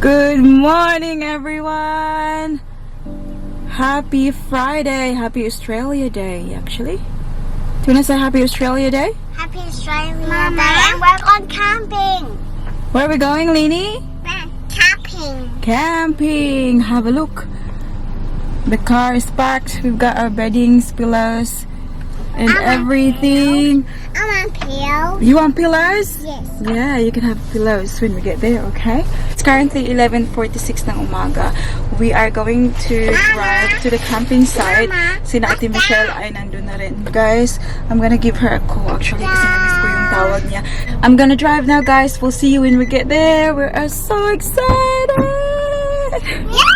Good morning, everyone. Happy Friday. Happy Australia Day, actually. Do you want to say Happy Australia Day? Happy Australia Day, and we're on camping. Where are we going, Lini? We're camping. Camping. Have a look. The car is packed. We've got our beddings, pillows, and everything. I want pillows. You want pillows? Yes. Yeah, you can have pillows when we get there, okay? It's currently 11:46 ng umaga. We are going to drive to the camping site. Sina Ate Michelle ay nandun na rin. Guys, I'm gonna give her a call actually kasi na-miss ko yung tawag niya. I'm gonna drive now, guys. We'll see you when we get there. We are so excited! Yeah!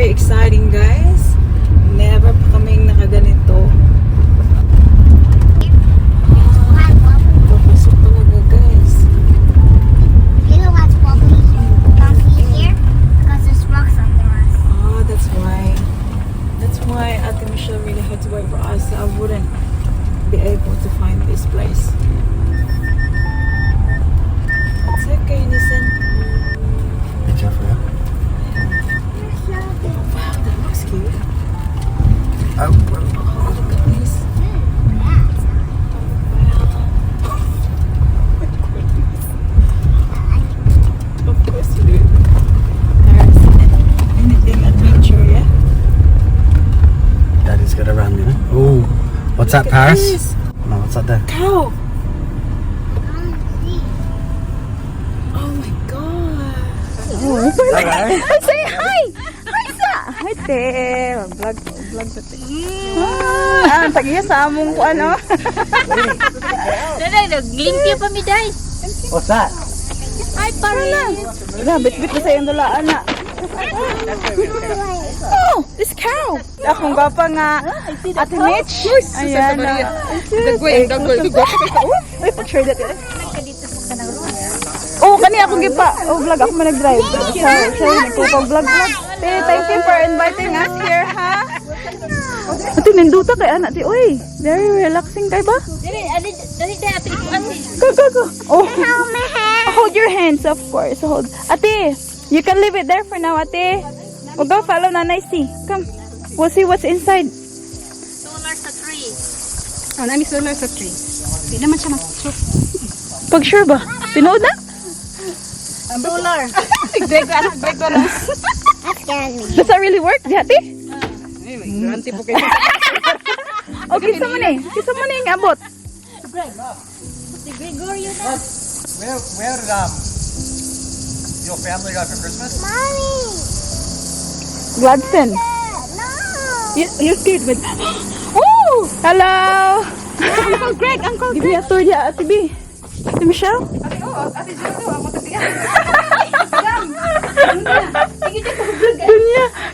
Exciting, guys. Never pa kaming nakaganito. Papasok talaga, guys. You know what's bubbly here? Because there's rocks under us. Oh, that's why. That's why Ate Michelle really had to wait for us. I wouldn't be able to find this place. It's okay, listen. Be careful, yeah? Wow, that looks cute. Oh, well. Oh, look at this. Of course you do. There's anything adventure, yeah? Daddy's gonna run, you know? Oh, what's that, Look at Paris? this. No, what's that there? Cow! Oh my god! Oh, say hi! Hi sa! Hi te! Vlog sa te. Ang tagiya sa among ko ano? Daday, naglimpyo pa mi day. What's that? Ay, parang. Bit-bit na sa iyong dulaan na. Oh! This cow! Akong gwapa nga Ate Mitch. Ayan na. Uy, picture that yun. Oh, kani akong gipa. Oh, vlog ako man nag-drive. Siya nagpupag-vlog. Thank you for inviting us here, ha? Ate, ninduta kay anak ti. Uy, very relaxing kay ba? Go. Oh, hold your hands, of course. Hold. Ate, you can leave it there for now, ate. We'll go follow Nanay C. Come. We'll see what's inside. Solar sa tree. Oh, nami solar sa tree. Hindi naman siya mag-shoot. Pag sure ba? Pinood na? Solar. Break ko na. That's scared me. Does that really work? Di ate? Anyway, garanti po kayo. Okay, sa man eh. Kisa man eh, abot. Si Gregorio na. Where did your family go for Christmas? Mommy! Gladstone. No! You're scared, but... Oh! Hello! Uncle Greg, Uncle Give me a tour niya, Ate B. Ate Michelle? Ate Joto, ako tatiyan.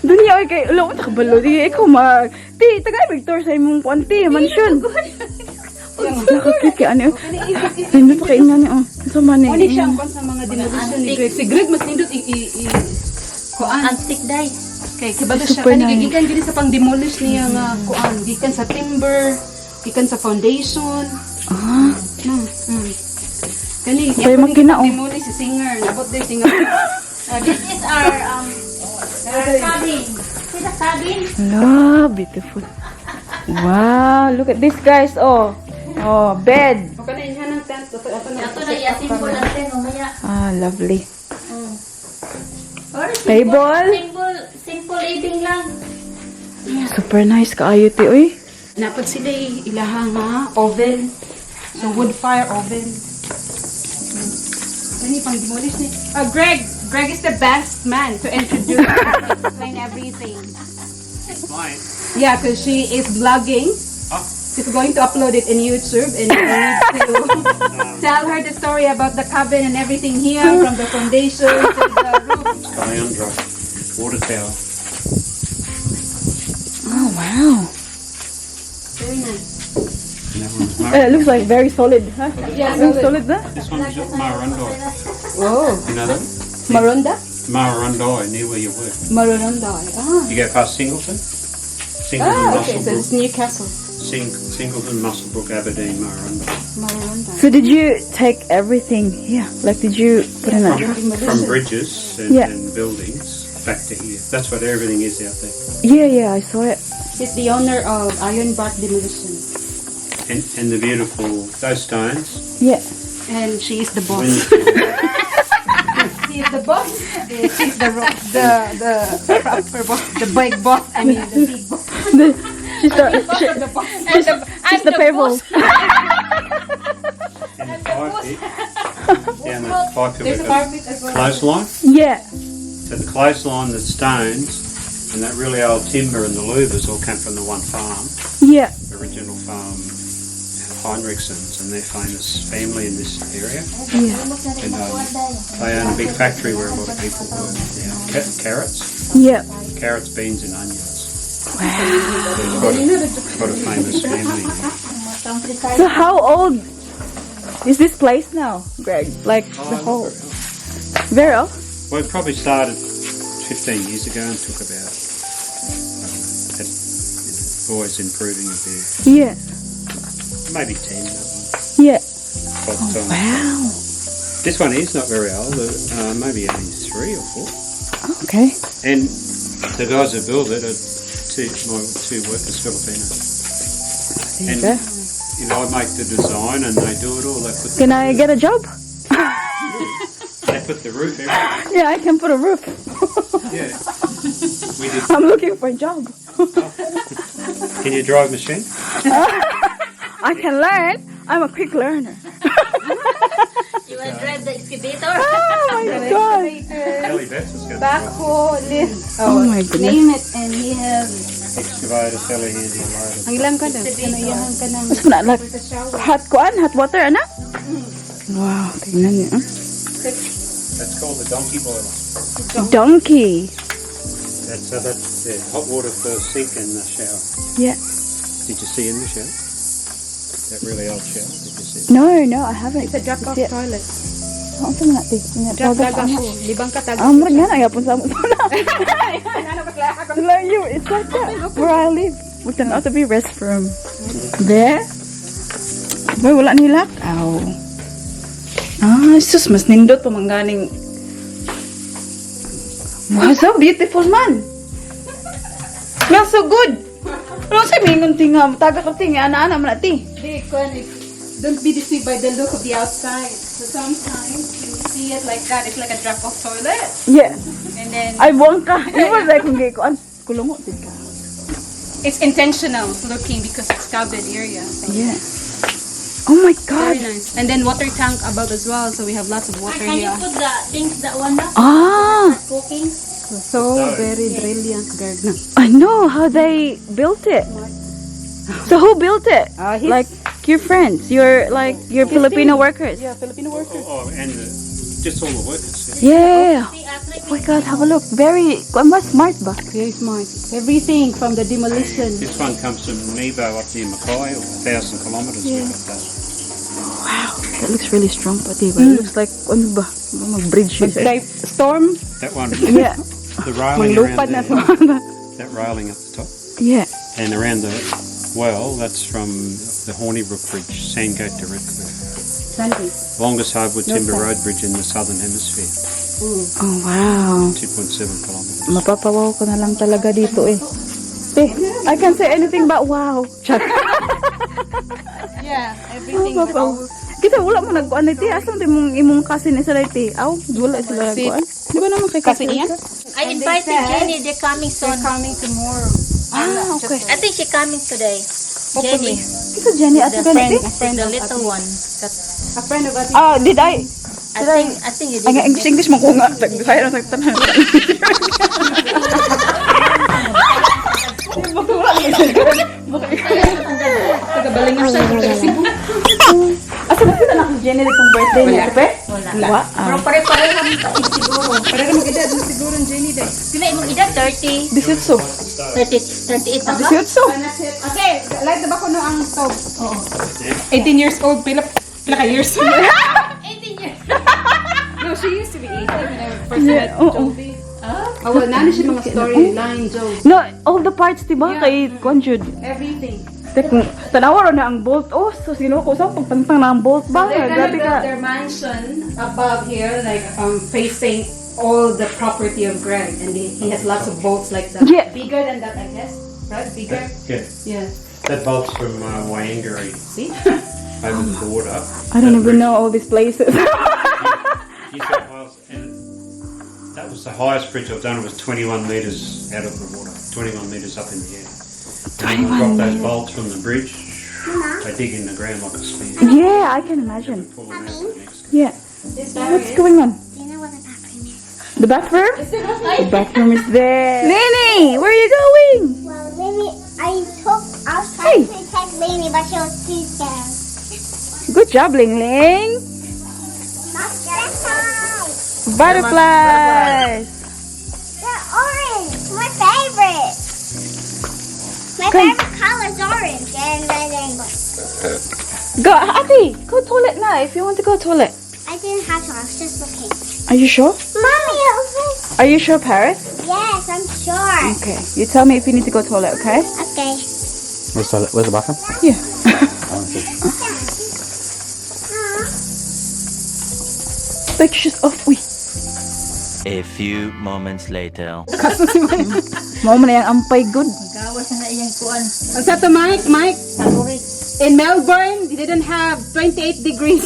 Dunya, oy kay... Alam ko, nakabalo. Di, ikaw mag... Ti, tagay, mag-tour sa imong puanti, mansion. Nakakit kay ano. Hindi pa kain nga niya, oh. Sa mani. Ano siya ang sa mga demolition ni Greg. Si Greg, mas nindot kuan. Antique day. Kay kibaga siya. Super Kani, nice. gikan gini sa pang-demolish niya nga kuan. Gikan sa timber, gikan sa foundation. Ah. Kani, Kaya makina, oh. demolish si singer. Nabot din singer. This is our cabin. See the cabin? Hello, beautiful. Wow, look at this, guys. Oh, bed. O kana inha ng tent Ato na i-assemble natin, mamaya. Ah, lovely. Or Table. simple eating lang. Super nice kaayo ti oy. Napad sila ilahang oven. So wood fire oven. Ano pang demolish ni? Greg is the best man to introduce and explain everything. Mine. Yeah, because she is vlogging. She's going to upload it in YouTube and we need to tell her the story about the cabin and everything here, from the foundation to the roof. Coriander. Water tower. Oh, wow. Very nice. And that one's It looks like very solid, huh? Yeah, Solid na? This one's Marundai. Oh, You know that? Maronda? Marundai, near where you work. Maronda. You go past Singleton? Singleton, Okay, so it's Musselbrook. Newcastle. Singleton, Musselbrook, Aberdeen, Marundai. Maronda. So did you take everything here? Like did you put in a... From bridges Yeah. and buildings back to here. That's what everything is out there. Yeah, I saw it. She's the owner of Iron Bark Demolition. And the beautiful, those stones. Yeah. And she is the boss. When She is the boss. She's the proper boss. The big boss. I mean, the big boss. She's the payroll. and the fire pit, down the fire pit There's with a fire the pit as well. clothesline. Yeah. So the clothesline, the stones, and that really old timber and the louvers all came from the one farm, Yeah. the original farm, Heinrichsons, and they're famous family in this area. Yeah. And they own a big factory where a lot of people work now. Carrots, Yeah. beans, and onions. They're quite a famous family. So how old is this place now, Greg? Like the whole... Very old? Well, it probably started 15 years ago and took about, always improving a bit. Yeah. Maybe 10, that one. Yeah. By the time. Wow. This one is not very old, maybe only 3 or 4. Okay. And the guys that build it are my two workers, Filipino. There And you go. you know, I make the design and they do it all. They put Can I get a job? they put the roof everywhere. Yeah, I can put a roof. Yeah. We did. I'm looking for a job. Can you drive machine? I can learn. I'm a quick learner. You will drive the excavator? Oh my god. Ellie Betts is going to drive. Backhoe, lift. Oh my goodness. Name it and he has. Excavator, telehandler, loader. Ang ilang ka daw? Kanayahan ka ng Mas na like hot water, ana? Wow, tingnan niyo. That's called the donkey boiler. Donkey. That's the hot water for sink and the shower. Yeah. Did you see in the shower? That really old shower, did you see? No, I haven't. It's a drop-off Yeah. toilet. Ano sa mga tig? Drop-daga ko. Libang ka taga. Murag nga na yapon sa mo. Like you, it's like that. Where I live. We can also be restroom. There. Boy, wala nila. Ow. Ah, sus, mas nindot pa mangganing. Wow, so beautiful man. Smells so good. Ano sa mingon tinga, taga ka tinga, ana-ana man ati. Don't be deceived by the look of the outside. So sometimes you see it like that. It's like a drop-off toilet. Yeah. And then Ay, buwang ka. It was like kung gaykoan. Kulungo, din ka. it's intentional looking because it's covered area. So Yeah. Oh my God. very nice. And then water tank above as well. So we have lots of water Can you here. put the things that one up? Ah, Cooking? So very brilliant, Gardner. I know how they built it. So who built it? He's- Like your friends, your Filipino workers. Yeah, Filipino workers. Oh, and just all the workers. Yeah. See, after Oh my God, have a look. Very, mas smart ba? Very smart. Everything from the demolition. This one comes from Nebo up near Mackay, 1,000 kilometres we got that. Wow, that looks really strong, pati ba? It looks like ano ba? Mga bridge. Like storm. That one, Yeah, the railing around Manglupad na there, sa mga. that railing at the top. yeah. And around the well, that's from the Hornybrook Bridge, Sandgate to Redcliffe. Sunday. Longest hardwood timber sir. road bridge in the southern hemisphere, Oh wow. 2.7 kilometres. Mapapawaw ko na lang talaga dito eh. I can't say anything but wow. Chuck. Yeah, everything. Mapapawaw. Kita wala mo nagkuan iti. Asam ti imong kasin isa iti. Aw, wala sila nagkuan. Di ba naman kay Kasi kasin niya? I invited Jenny. They're coming soon. Coming tomorrow. Ah, okay. I think she coming today. Jenny. Kita Jenny at The ka iti. The little one. A friend of Ate. Ah, did I? I think you Ay, did. English mo ko nga. Kaya na tagtanan. Tagabalingan siya. Asa ba kita na Jenny itong birthday niya? Pe? Wala. Pero pare-pareho kami siguro. Para na mag-edad mo siguro ang Jenny day. Pila imong edad? 30? 18. 38 na ka? 18. Okay, light na ba ko no ang stove? Oo. 18 years old, pila ka years? 18 years. No, she used to be 18 when I first met oo. Jovi. Oh, well, nani siya mga storyline, Joe. No, all the parts, diba? Kay Conjud. Everything. Kung tanawa ro na ang bolt. Oh, so sino ko sa pagtangtang na ang bolt ba? They're gonna Grabe build ka. their mansion above here, like facing all the property of Greg, and he has lots of boats like that. Yeah. Bigger than that, I guess. Right? Bigger. Yeah, Yeah. that boat's from Wangari See? over the border. I don't even know all these places. New South Wales, and that was the highest bridge I've done. It was 21 metres out of the water, 21 metres up in the air. And when we drop those bolts from the bridge, they dig in the ground like a spear. Yeah, I can imagine. Pull them out for the next. Yeah. What's going on? Do you know what the bathroom is? The bathroom? The bathroom is there. Nene, where are you going? Well, Lily, I was trying to take Lily, but she was too scared. Good job, Ling Ling. Not scared. Butterflies. They're orange. My favorite. My favorite color is orange and red rainbow. Go, Ate. Go toilet now if you want to go toilet. I didn't have to. I was just looking. Are you sure? Mommy, open. Are you sure, Paris? Yes, I'm sure. Okay. You tell me if you need to go toilet, okay? Okay. Where's the bathroom? Yeah. Take your shoes off. Uy. A few moments later. Mao man na yung ampay good. Gawas na iyang kuan. What's that to Mike? Mike? In Melbourne, they didn't have 28 degrees.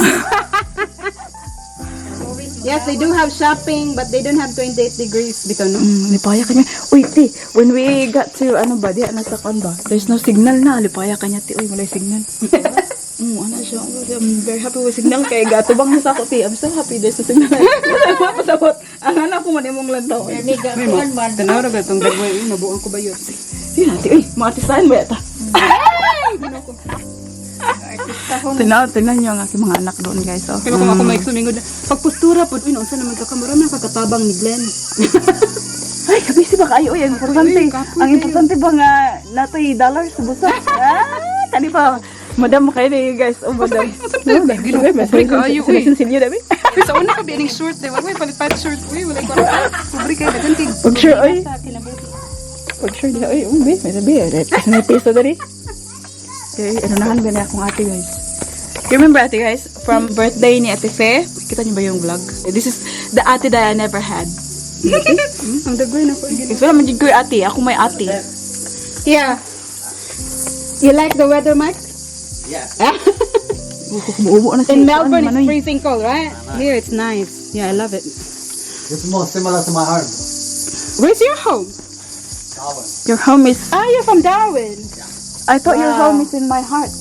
Yes, they do have shopping, but they don't have 28 degrees. Bito, no? Lipaya ka niya. Uy, ti, when we got to, ano ba, di, ano sa kan ba? There's no signal na. Lipaya ka niya, ti. Uy, wala signal. Ano siya. I'm very happy with signal. Kaya gato bang nasa ako, ti. I'm so happy there's no signal. Mapasabot. Ang anak ko man imong lantaw. Mega kuan man. Tanaw na ba itong dagway? Nabuang ko ba yun? Yun natin. Uy, mga artistahan ba yata? Tinan niyo ang aking mga anak doon, guys. Oh. Kaya kung ako may sumingod na, pagpostura po, uy, unsa naman kakamara na kakatabang ni Glenn. Ay, kabisi ba kayo? Uy, ang importante. Ang importante ba nga natoy dollar sa busa? Kani pa. Madam kayo na guys. Oh, madam. Pobre kayo, uy. Sinsinyo dami. Uy, sa una ka biyaning short, di ba? Uy, palit-palit short. Uy, wala ko rin. Pobre kayo, nagantig. Pag sure, oy. Pag sure, di oy. May sabi. Kasi may peso dari. Okay, ano nahan ba na akong ate, guys? You remember ate, guys? From birthday ni Ate Fe. Kita niyo ba yung vlog? This is the ate that I never had. Ang dagway na po. If wala man jud ko yung ate, ako may ate. Yeah. You like the weather, Mike? Umuubo na In Melbourne, it's freezing cold, right? Here, it's nice. Yeah, I love it. It's more similar to my home. Where's your home? Your home is... Ah, you're from Darwin. I thought your home is in my heart.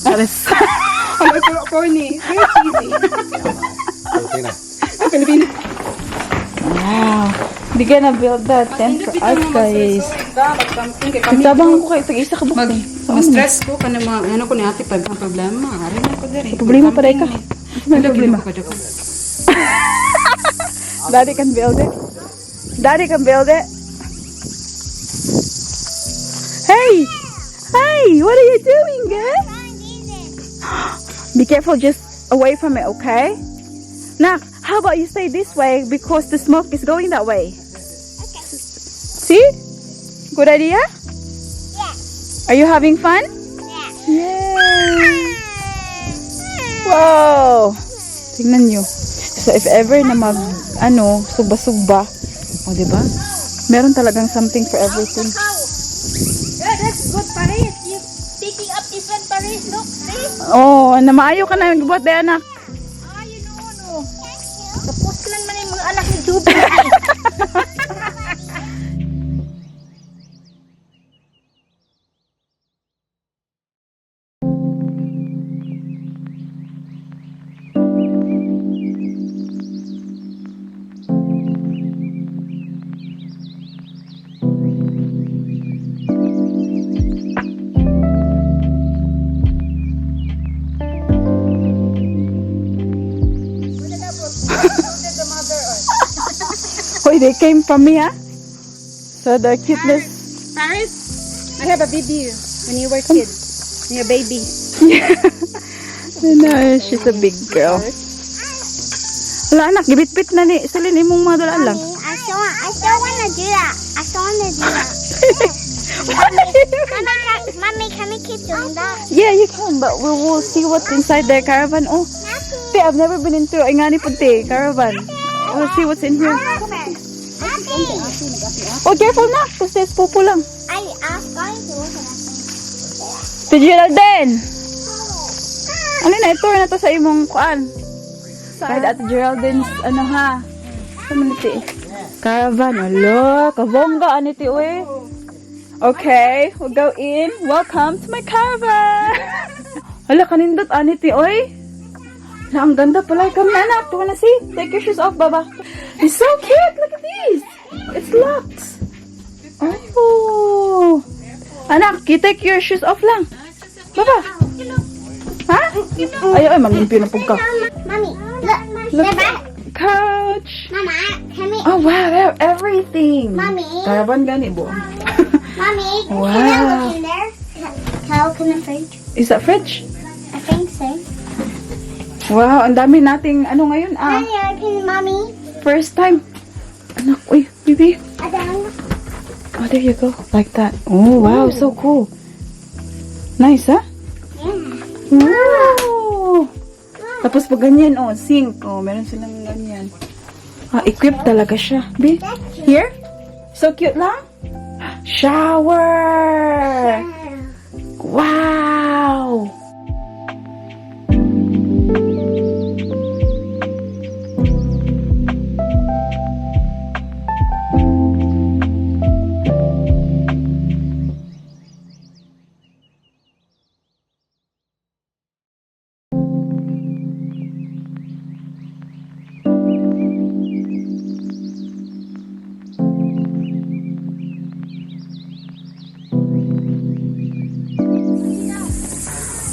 That is... Hello, corny. Very cheesy. Filipina. Filipina. Wow. Hindi ka na-build that tent for us, guys. Nagtabang ko kayo. Tag-isa ka ba? Stress ko ka na ano ko ni ate pag ang problema. Ari na ko diri. Problema pa rin ka. May problema. Problema. Daddy can build it. Daddy can build it. Hey! Hey! What are you doing, girl? Be careful, just away from it, okay? Now, how about you stay this way because the smoke is going that way? See? Good idea? Yeah. Are you having fun? Yeah. Yay! Wow! Tingnan nyo. So, if ever na sugba-sugba, o diba? Meron talagang something for everything. Yeah, that's good, Paris. You picking up different look, see? Oh, namaayo ka na nagbuhat day anak. Tapos lang man yung mga anak ni Juby. Hoy, they came from me, ah. So the cuteness. Paris, I have a baby when you were kid. You're a baby. No, she's a big girl. Wala anak, gibit-bit na ni Celine imong mga dulaan lang. I still wanna do that. I still wanna do that. Mommy, can we keep doing that? Yeah, you can, but we will see what's inside their caravan. Oh, te, I've never been into ay nga ni puti caravan. We'll see what's in here. Oh, careful na, kasi it's pupo lang. I was going to look at that. To Geraldine! Alin na, i-tour na to sa imong kuan. Kahit at Geraldine's, ano ha? Sa maniti. Caravan. Alo, kabongga, aniti, uy. Okay, we'll go in. Welcome to my caravan! Hala, kanindot, aniti, uy. Hala, ang ganda pala. Come na, anak. Do you wanna see? Take your shoes off, baba. It's so cute! Look at these! It's locked! Oh! Anak, you take your shoes off lang. Baba! Ha? Ay, mag-impyo na po ka. Mommy, look. Look They're at back. couch. Mama, can we? Oh, wow, they have everything. Mommy. Caravan gani bo. Mommy, Wow. can I look in there? Can I look in the fridge? Is that fridge? I think so. Wow, ang dami nating ano ngayon ah. Can you open, Mommy? First time. Anak, uy, baby. I don't. Oh, there you go. Like that. Oh, wow, so cool. Nice, huh? Yeah. Wow. Tapos pag ganyan, oh, sink. Oh, meron silang ganyan. Ah, equipped talaga siya. Be, here? So cute lang. Shower. Wow.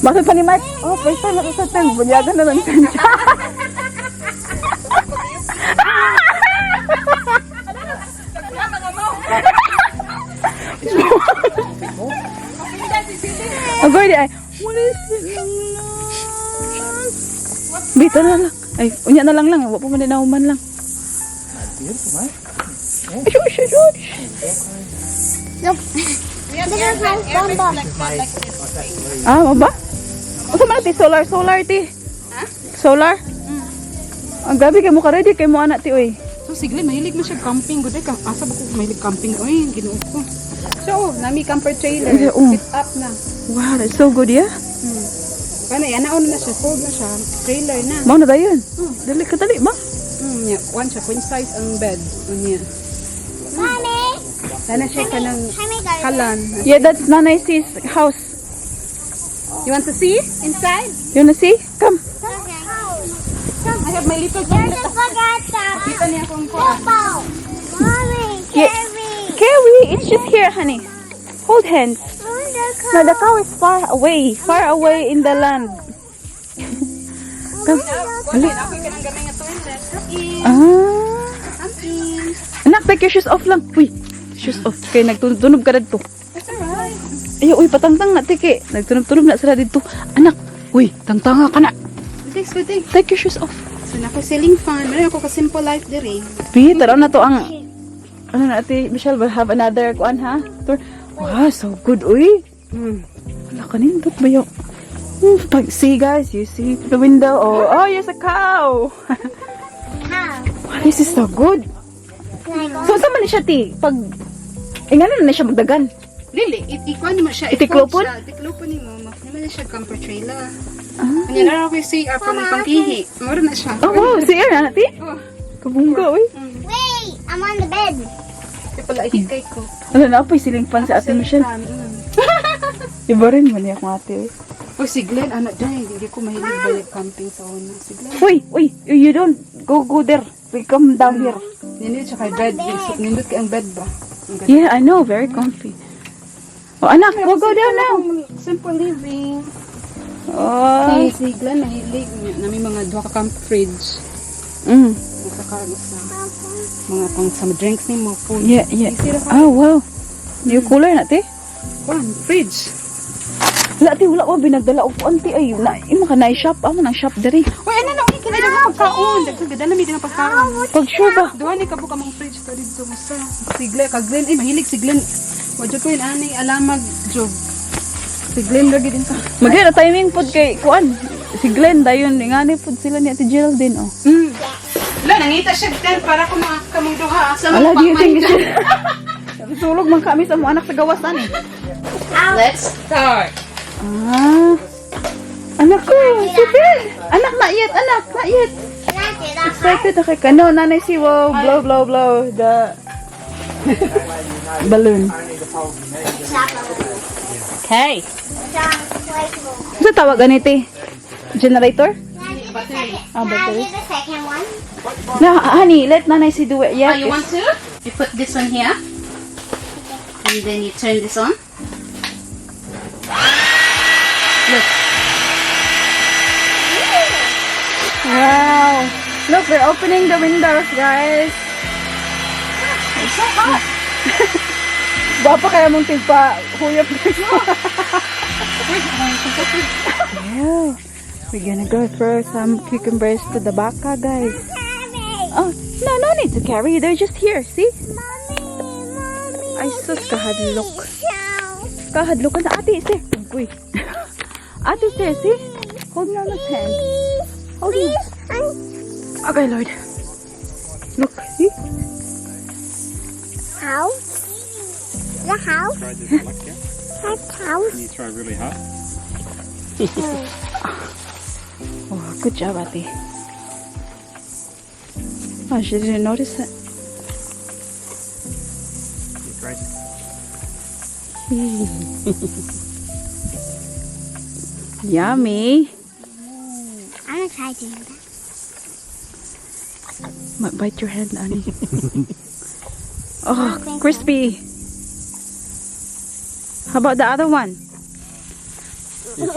Bakit pa ni Mike? Oh, first time ako sa time. Bunyagan na lang siya. Agoy di ay. What is it? Bita na lang. Ay, unya na lang. Wala pa man din nauman lang. Ah, mo ba? Usa man ti solar ti. Ha? Solar? Ang gabi kay mo ka ready kay mo anak ti oy. So, sige, mahilig mo siya camping. Good ka. Asa ba ko mahilig camping? Uy, ginuot ko. So, nami camper trailer. Okay, oh. Sit up na. Wow, that's so good, yeah. Kaya yan, naon na siya. Fold na siya. Trailer na. Mo na dayon. Dali ka dali ba? Yeah. One siya. Queen size ang bed. Unya. Mommy, Sana siya ka ng can we go? halan. Yeah, that's Nanay C's house. You want to see inside? You wanna see? Come. Okay. I have my little There's toilet. a spaghetti. Kita niya kung kuha. Football. Mommy, Yeah. Carrie. Carrie, it's just here, honey. Hold hands. No, the cow is far away in the land. Come. Dali. Ako ka ng gamay nga toilet. Anak, take your shoes off lang. Uy, shoes off. Kaya nagtunog ka dito. That's alright. Ay, uy, patangtang na, tiki. Nagtunog na sila dito. Anak, uy, tangtanga ka na. Thanks, good thing. Take your shoes off. So, ako ceiling fan. Meron ako ka-simple life dire. Pi, taraw na to ang... Ano na, ate Michelle, will have another kuan, ha? Tour. Wow, so good, uy. Wala ka nindot ba yung... See, guys, you see the window. Oh, there's a cow. How? Wow, this is so good. Can I go? So, saan man siya, ti? Pag... nga na siya magdagan. Lili, ikuan mo siya. Itiklopon? Itiklopon ni mo. Naman siya camper trailer. Ano na ako si from pangkihi. Mura na siya. Oh, wow. Si Aaron, ati? Oh. Kabungga, uy. Wait, I'm on the bed. Kaya pala ihigay ko. Ano na po, siling fan sa Ate Michelle. Iba rin man yung ate, uy. Oh, si Glenn, anak dyan. Hindi ko mahilig balik camping sa una. Si Glenn. Uy, you don't go there. We come down here. Nindot siya kay bed. Nindot kay ang bed ba? Yeah, I know. Very comfy. Oh, anak, we'll go down now. Simple living. Oh. Si Glenn mahilig. Na may mga duha ka camp fridge. Nakakarag sa mga pang some drinks ni mo. Food. Yeah. Oh, wow. New cooler na, te? Fridge. Wala, te. Wala ko. Binagdala ko. Auntie, ay, ima ka na-shop. Amo nang shop dari. Uy, ano na? Okay, kaya na pagkaon. Dagdag na may dinang pagkaon. Pag sure ba? Duha ni kabuka mong fridge to dito mo sa. Si Glenn, mahilig si Glenn. Wadyo ko yun, ani, alamag, job. Si Glenn lagi din ka. Magay na timing pod kay kuan. Si Glenn dayon ngani pod sila ni Ate Geraldine oh. Wala, nangita siya Glenn para ko mga kamong duha. Sa Ala mga di pangman. din. Sulog man kami sa mga anak sa gawasan eh. Let's start. Anak ko, si Ben. Anak na yet. Excited ako ka. No, nanay si wow, blow the balloon. Okay. Ano tawag ganito? Generator? Battery. Battery. The second one. No, honey, let nanay si do it. Yeah. You want to? You put this one here. And then you turn this on. Look. Wow. Look, we're opening the windows, guys. It's so hot. Bapa kaya mong tigpa huyop. Yeah. We're gonna go throw some cucumbers to the baka, guys. Oh, no need to carry. They're just here, see? Ay, sus, kahadlok. Kahadlok ka na, ate, see? Uy. Ate, see? Hold me on his hand. Hold me. Okay, Lord. Look, see? House. The house. Try this luck, yeah? That house. Can you try really hard? Oh, good job, ate. Oh, she didn't notice it. You try it. Yummy. I'm excited. Might bite your hand, Annie. Oh, crispy. How about the other one? Can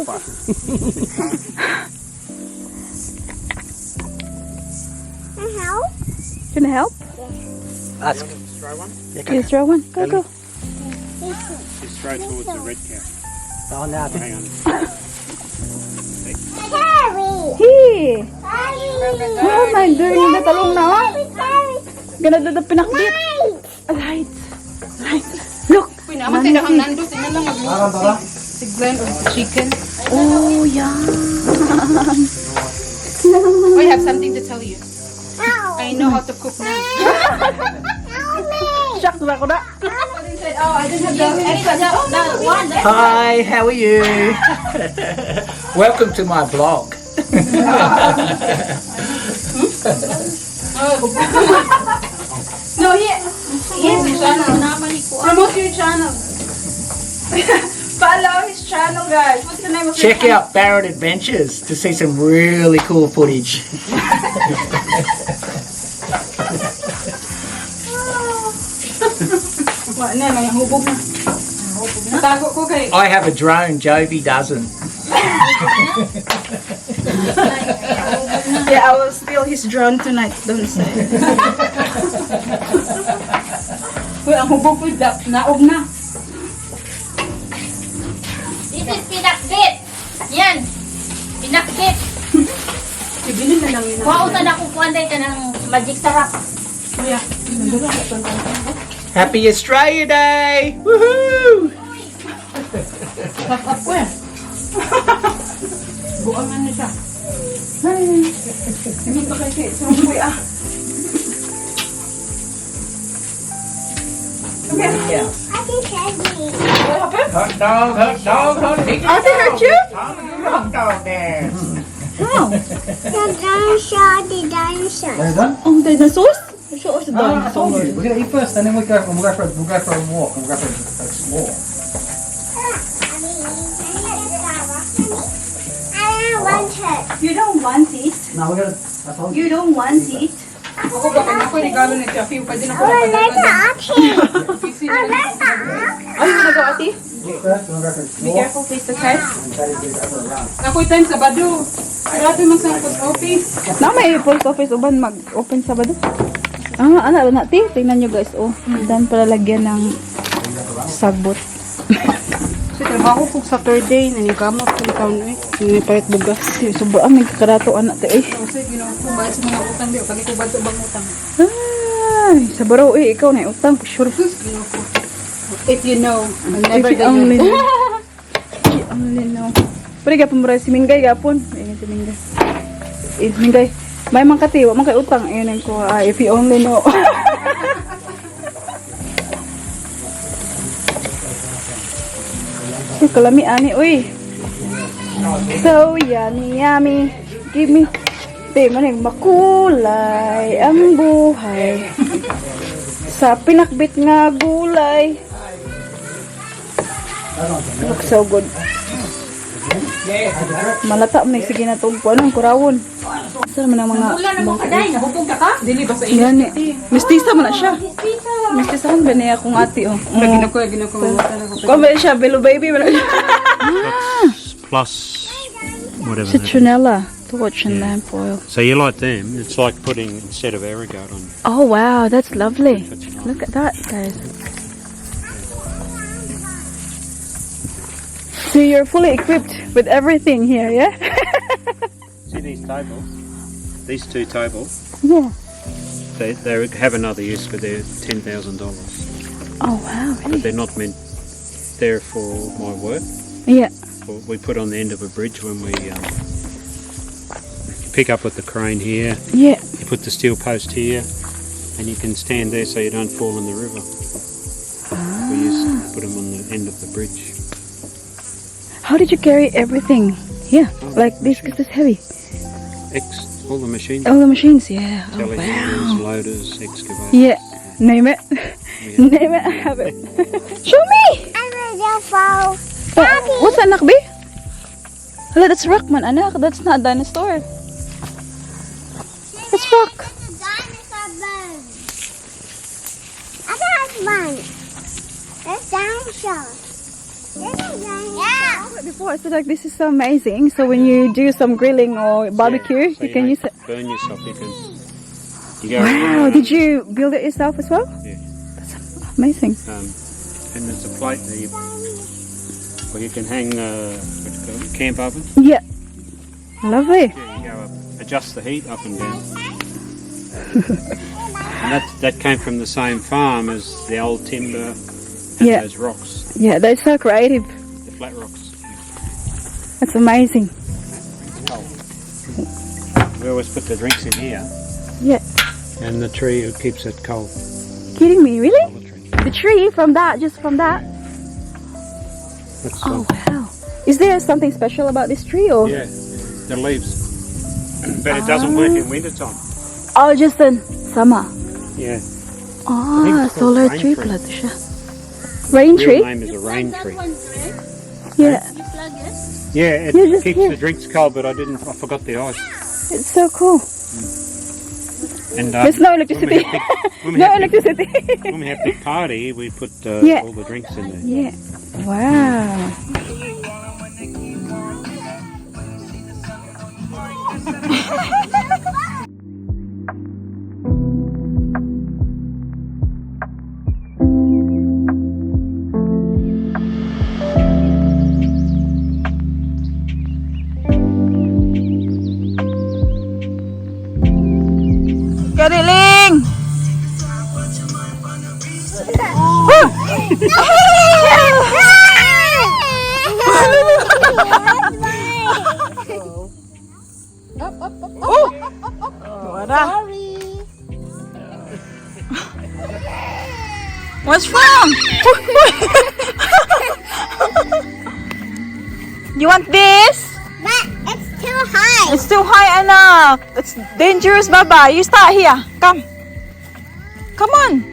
I help? Can I help? Ask. Just try one. Yes, throw one. Go. Just throw towards the red cow. Down there. Oh, hang on. Carry. Hey! Carry. Oh my goodness, natalong na oh. Carry. Ganda the pinakbit. Light. Look. Pinamatay na kang nando. Tinalang mag si Glenn or the chicken. Oh, yum. I have something to tell you. Help. I know how to cook now. Help me. Shucks na ko na. Oh, I didn't have the extra. Oh, no, one. Hi, how are you? Welcome to my blog. No, yes, promote your channel. Follow his channel, guys. What's the name of Check out Barrett Adventures to see some really cool footage. What na, may hubog na. Tago ko kay. I have a drone, Jovi doesn't. Yeah, I will steal his drone tonight. Don't say. Uy, ang hubog ko, naog na. This is pinakbit. Yan. Pinakbit. Ibinin na lang yun. Wow, na nakukuha ka ng magic sarap. Kuya, Happy Australia Day! Woohoo! up kuya. Buang na siya. Hindi pa kayo sa kuya. I can carry. Hot dog, hot dog, hot dog. Ate hurt you? The dinosaur. Oh, dinosaurs? Show us the I told dinosaurs. you, we're gonna eat first, and then we'll go for a walk, and we'll go for a explore. I don't want it. You don't want it? No, we're gonna. I told you. You don't want it? Ako ba kanya ko regalo ni Jeffy pa din ako Oh, let's napadala. ask him. Oh, let's ask. Are you gonna go, Ate? Eat first, we'll go for a Be explore. careful, please, okay? And Daddy's gonna go for a run. Ako'y time sa Badu. Grabe man sa post office. Na may post office uban mag-open Sabado. Ah, ano na ti? Tingnan nyo guys, oh. Dan pala lagyan ng sagbot. Kasi trabaho ko sa Saturday, nanikamot ko ng taon eh. Nanipalit bugas. Sobrang may kakarato anak ti eh. Kasi ginakubad sa mga utang diyo. Kanikubad sa bang utang. Ay, sa baro eh, ikaw na utang, sure. If you know, I'll never If you get only you. know. If you only know. Pwede ka pumura si Mingay gapon. Ayun si Mingay. Mingay, may man kati, wa man kay utang. Ayun ang ko, if you only know. Kalami ani, uy. So yummy. Give me. Di maning makulay ang buhay. Sa pinakbit nga gulay. Looks so good. Malata mo sige na itong anong kurawon. Saan naman ang mga... Wala na mo kaday, nahupog ka ka? Dili ba sa inyo? Yan eh. Mistisa mo na siya. Mistisa mo ba niya akong ate oh. Ginako. Kung ba siya, Bello baby. Plus whatever. that is. Citronella. Torch and lamp oil. So you like them? It's like putting instead of aerogate on. Oh wow, that's lovely. Look at that, guys. So you're fully equipped with everything here, yeah? See these tables? These two tables. Yeah. They have another use, but they're $10,000. Oh wow, But really? they're not meant. They're for my work. Yeah. We put on the end of a bridge when we pick up with the crane here. Yeah. You put the steel post here, and you can stand there so you don't fall in the river. We used to put them on the end of the bridge. How did you carry everything here like this? Because it's heavy. All the machines. All the machines, yeah. Oh, Telehandlers, wow. loaders, excavators. Yeah. Name it. Name it. I have it. Show me. I'm a UFO. What's that, anak, B? Hello, that's rock, man, anak. That's not a dinosaur. That's rock. It's a dinosaur bone. I thought it was one. It's dinosaur. There's a dinosaur. Yeah. Before I said like this is so amazing. So when you do some grilling or barbecue, So you can don't use it. burn yourself. You go. Wow, did you build it yourself as well? Yeah. That's amazing. And there's a plate there where you can hang what do you call it, camp oven. Yeah. Lovely. Yeah, you go up, adjust the heat up and down. And that came from the same farm as the old timber and Yeah. those rocks, Yeah, that's so creative. the flat rocks. That's amazing. We always put the drinks in here, Yeah. and the tree keeps it cold. Kidding me, really? The tree. The tree from that, just from that? That's, Oh, wow. Is there something special about this tree or? yeah, the leaves. But it doesn't work in winter time. Oh, just in summer. Yeah. Ah, it's called solar rain tree tree. pala to siya. Rain Real tree? name is a rain tree. Yeah. Yeah, it Yeah, just keeps here. the drinks cold, but I forgot the ice. It's so cool. And There's no electricity. when we No have big- electricity. when we have big party, we put Yeah. all the drinks in there. Yeah. Wow. Kariling! What's wrong? You want this? But it's too high. It's too high, anak. It's dangerous, Baba. You start here. Come. Come on.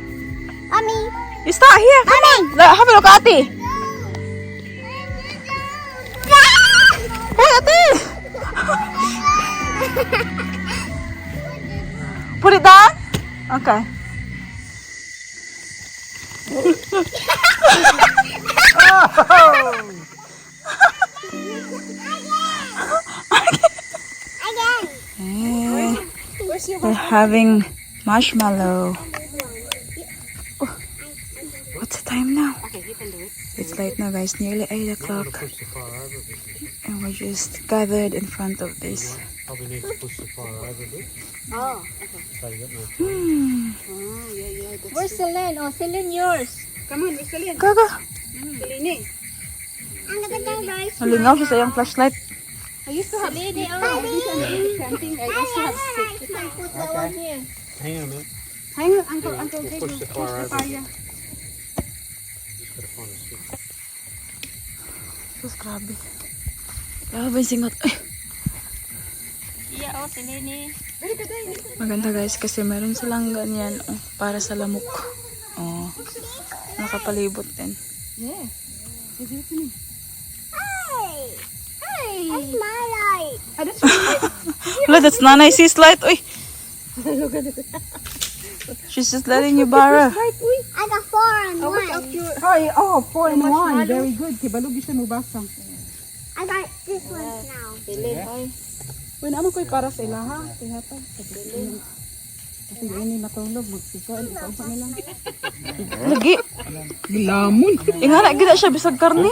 Mommy. You start here. Come on. Have a look, Ate. Hey, Ate. Put it down. Okay. Again. We're having marshmallow. Oh, what's the time now? It's late now, guys. Nearly 8 o'clock. And we're just gathered in front of this. Probably need to push the fire over a bit. Oh, So you got no Where's Celine? Oh, Celine, yours. Come on, where's Celine? Gaga. Celine. I'm gonna go guys. Malingaw siya sa iyong flashlight. I used to have Daddy. this something. I used to have stick. You can put that one here. Hang on a minute. Hang on, Uncle Jake. Push the fire over. Fire. Just gotta find a stick. Sus, grabe. Grabe yung singot. Ay. Yeah, oh, Celine. Maganda, guys, kasi meron silang ganyan para sa lamok. Oh, nakapalibot din. Yeah. Hey! Hey! That's my light. Ah, that's really Look, that's Nanay Sis light. Uy. She's just letting you borrow. I got 4 and 1. Oh, 4 and 1. Very good. Kibalog siya mo basang. I got this one now. Uy, naman ko'y para sa ilaha. Tihata. Kasi ini matulog. Magsikaan. Ikaw sa nilang. Lagi. Gilamon. Ingana, gila siya bisag karne.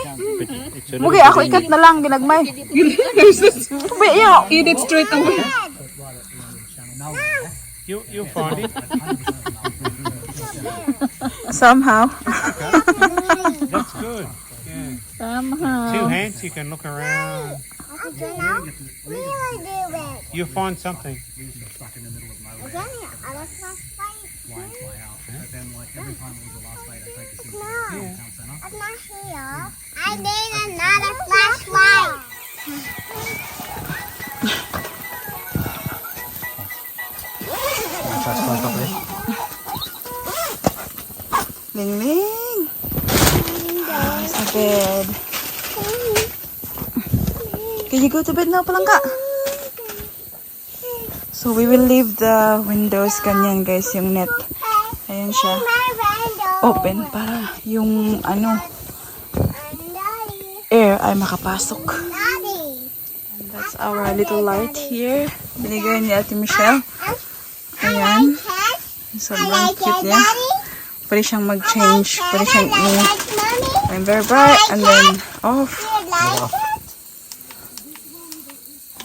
Mugay, ako ikat na lang, ginagmay. Ubi, yaw. Eat it straight away. You'll find it. Somehow. That's good. Yeah. Somehow. 2 hands, you can look around. Okay, now we will do it. You'll find something. Again, I lost my light. No, I'm not here. I need another flashlight. Ling-ling. Sa bed. Can you go to bed now, Palangka? So we will leave the windows ganyan, guys, yung net. Ayan siya. Open para yung air ay makapasok. And that's our little light here. Binigay ni Ate Michelle. Ayan. Sobrang cute niya. Pwede siyang mag-change. Pwede siyang I'm very bright and then off.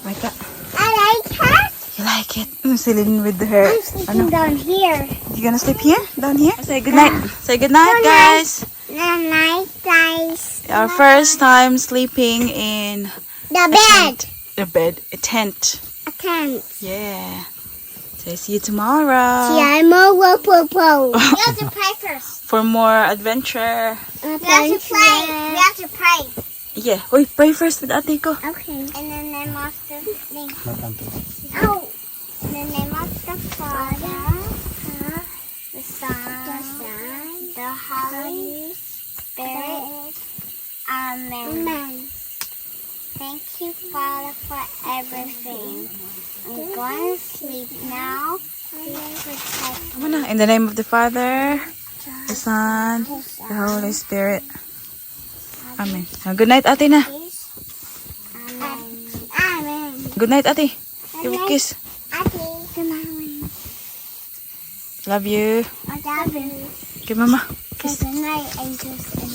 Like that. I like her. You like it? Celine with her. I'm sleeping down here. You gonna sleep here? Down here? Say goodnight. Say goodnight, guys. Good night, guys. Our first time sleeping in The bed. a tent. A tent. Yeah. So see you tomorrow. Yeah, I'm a whoop-whoop-whoop. We have to pray first. For more adventure. We have to pray. We have to pray. Yeah. Wait, pray first with Ate ko. Okay. In the name of the Oh. In the name of the Father, the Son, the Holy Spirit. Amen. Thank you, Father, for everything. I'm going to sleep now. Please protect me. In the name of the Father, the Son, the Holy Spirit. Amen. Good night, Ate na. Amen. Amen. Good night, Ate. Give a kiss. Ate, good night. Love you. I love you. Give Mama. Kiss. Good night, angels and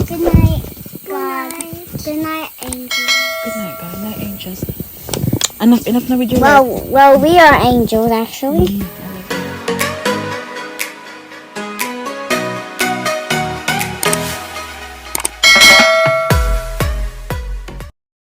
good night, God. Good night, angels. Good night, God. Good night, angels. Enough na with your Well, we are angels actually.